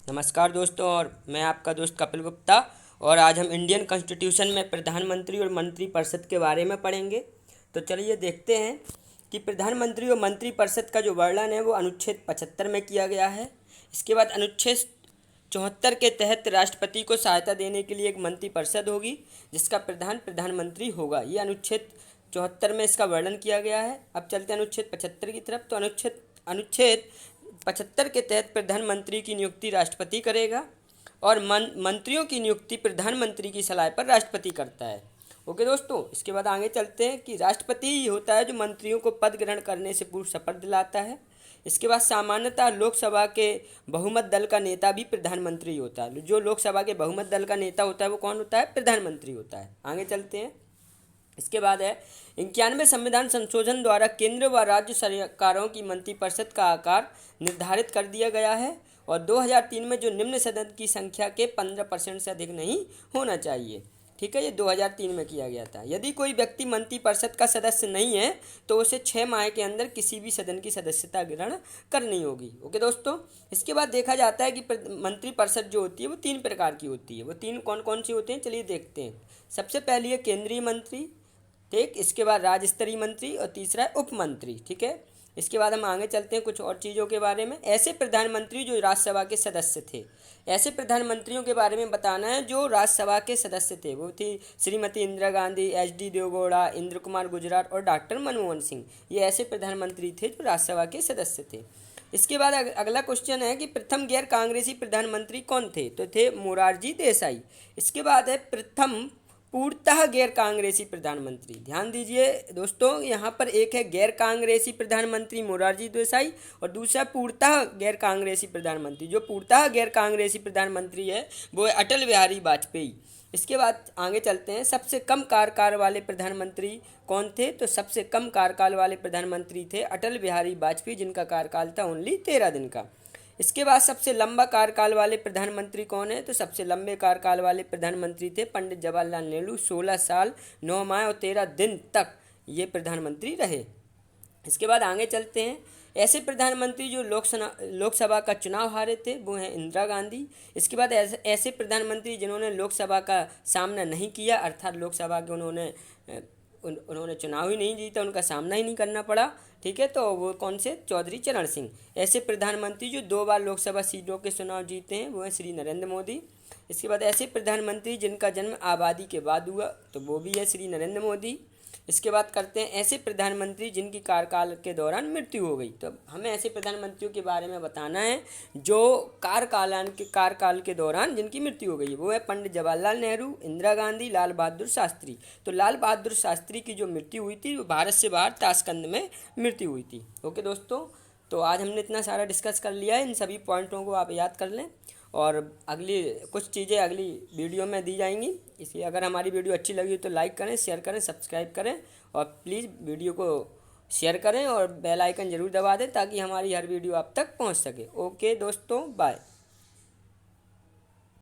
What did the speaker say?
नमस्कार दोस्तों, और मैं आपका दोस्त कपिल गुप्ता। और आज हम इंडियन कॉन्स्टिट्यूशन में प्रधानमंत्री और मंत्रिपरिषद के बारे में पढ़ेंगे। तो चलिए देखते हैं कि प्रधानमंत्री और मंत्रिपरिषद का जो वर्णन है वो अनुच्छेद 75 में किया गया है। इसके बाद अनुच्छेद 74 के तहत राष्ट्रपति को सहायता देने के लिए एक मंत्रिपरिषद होगी जिसका प्रधानमंत्री होगा। ये अनुच्छेद 74 में इसका वर्णन किया गया है। अब चलते हैं अनुच्छेद 75 की तरफ। तो अनुच्छेद 75 के तहत प्रधानमंत्री की नियुक्ति राष्ट्रपति करेगा और मंत्रियों की नियुक्ति प्रधानमंत्री की सलाह पर राष्ट्रपति करता है। ओके दोस्तों, इसके बाद आगे चलते हैं कि राष्ट्रपति ही होता है जो मंत्रियों को पद ग्रहण करने से पूर्व शपथ दिलाता है। इसके बाद सामान्यतः लोकसभा के बहुमत दल का नेता भी प्रधानमंत्री होता है। जो लोकसभा के बहुमत दल का नेता होता है वो कौन होता है? प्रधानमंत्री होता है। आगे चलते हैं। इसके बाद है 91वें संविधान संशोधन द्वारा केंद्र व राज्य सरकारों की मंत्रिपरिषद का आकार निर्धारित कर दिया गया है और 2003 में जो निम्न सदन की संख्या के 15% से अधिक नहीं होना चाहिए। ठीक है, ये 2003 में किया गया था। यदि कोई व्यक्ति मंत्रिपरिषद का सदस्य नहीं है तो उसे 6 माह के अंदर किसी भी सदन की सदस्यता ग्रहण करनी होगी। ओके दोस्तों, इसके बाद देखा जाता है कि मंत्रिपरिषद जो होती है वो 3 प्रकार की होती है। वो 3 कौन कौन सी होती हैं, चलिए देखते हैं। सबसे पहली है केंद्रीय मंत्री, ठीक। इसके बाद राज्य स्तरीय मंत्री और तीसरा है उप मंत्री। ठीक है, इसके बाद हम आगे चलते हैं कुछ और चीज़ों के बारे में। ऐसे प्रधानमंत्री जो राज्यसभा के सदस्य थे, ऐसे प्रधानमंत्रियों के बारे में बताना है जो राज्यसभा के सदस्य थे। वो थी श्रीमती इंदिरा गांधी, एच डी देवगौड़ा, इंद्र कुमार गुजराल और डॉक्टर मनमोहन सिंह। ये ऐसे प्रधानमंत्री थे जो राज्यसभा के सदस्य थे। इसके बाद अगला क्वेश्चन है कि प्रथम गैर कांग्रेसी प्रधानमंत्री कौन थे? तो थे मोरारजी देसाई। इसके बाद है प्रथम पूर्णतः गैर कांग्रेसी प्रधानमंत्री। ध्यान दीजिए दोस्तों, यहाँ पर एक है गैर कांग्रेसी प्रधानमंत्री मोरारजी देसाई और दूसरा पूर्णतः गैर कांग्रेसी प्रधानमंत्री। जो पूर्णतः गैर कांग्रेसी प्रधानमंत्री है वो है अटल बिहारी वाजपेयी। इसके बाद आगे चलते हैं। सबसे कम कार्यकाल वाले प्रधानमंत्री कौन थे? तो सबसे कम कार्यकाल वाले प्रधानमंत्री थे अटल बिहारी वाजपेयी, जिनका कार्यकाल था ओनली 13 दिन का। इसके बाद सबसे लंबा कार्यकाल वाले प्रधानमंत्री कौन है? तो सबसे लंबे कार्यकाल वाले प्रधानमंत्री थे पंडित जवाहरलाल नेहरू। 16 साल 9 माह और 13 दिन तक ये प्रधानमंत्री रहे। इसके बाद आगे चलते हैं। ऐसे प्रधानमंत्री जो लोकसभा का चुनाव हारे थे वो हैं इंदिरा गांधी। इसके बाद ऐसे प्रधानमंत्री जिन्होंने लोकसभा का सामना नहीं किया, अर्थात लोकसभा के उन्होंने चुनाव ही नहीं जीता, उनका सामना ही नहीं करना पड़ा। ठीक है, तो वो कौन से? चौधरी चरण सिंह। ऐसे प्रधानमंत्री जो 2 बार लोकसभा सीटों के चुनाव जीते हैं वो हैं श्री नरेंद्र मोदी। इसके बाद ऐसे प्रधानमंत्री जिनका जन्म आबादी के बाद हुआ तो वो भी है श्री नरेंद्र मोदी। इसके बाद करते हैं ऐसे प्रधानमंत्री जिनकी कार्यकाल के दौरान मृत्यु हो गई। तो हमें ऐसे प्रधानमंत्रियों के बारे में बताना है जो कार्यकाल के दौरान जिनकी मृत्यु हो गई। वो है पंडित जवाहरलाल नेहरू, इंदिरा गांधी, लाल बहादुर शास्त्री। तो लाल बहादुर शास्त्री की जो मृत्यु हुई थी वो भारत से बाहर ताशकंद में मृत्यु हुई थी। ओके दोस्तों, तो आज हमने इतना सारा डिस्कस कर लिया है। इन सभी पॉइंटों को आप याद कर लें और अगली कुछ चीज़ें अगली वीडियो में दी जाएंगी। इसलिए अगर हमारी वीडियो अच्छी लगी तो लाइक करें, शेयर करें, सब्सक्राइब करें और प्लीज़ वीडियो को शेयर करें और बेल आइकन ज़रूर दबा दें ताकि हमारी हर वीडियो आप तक पहुंच सके। ओके दोस्तों, बाय।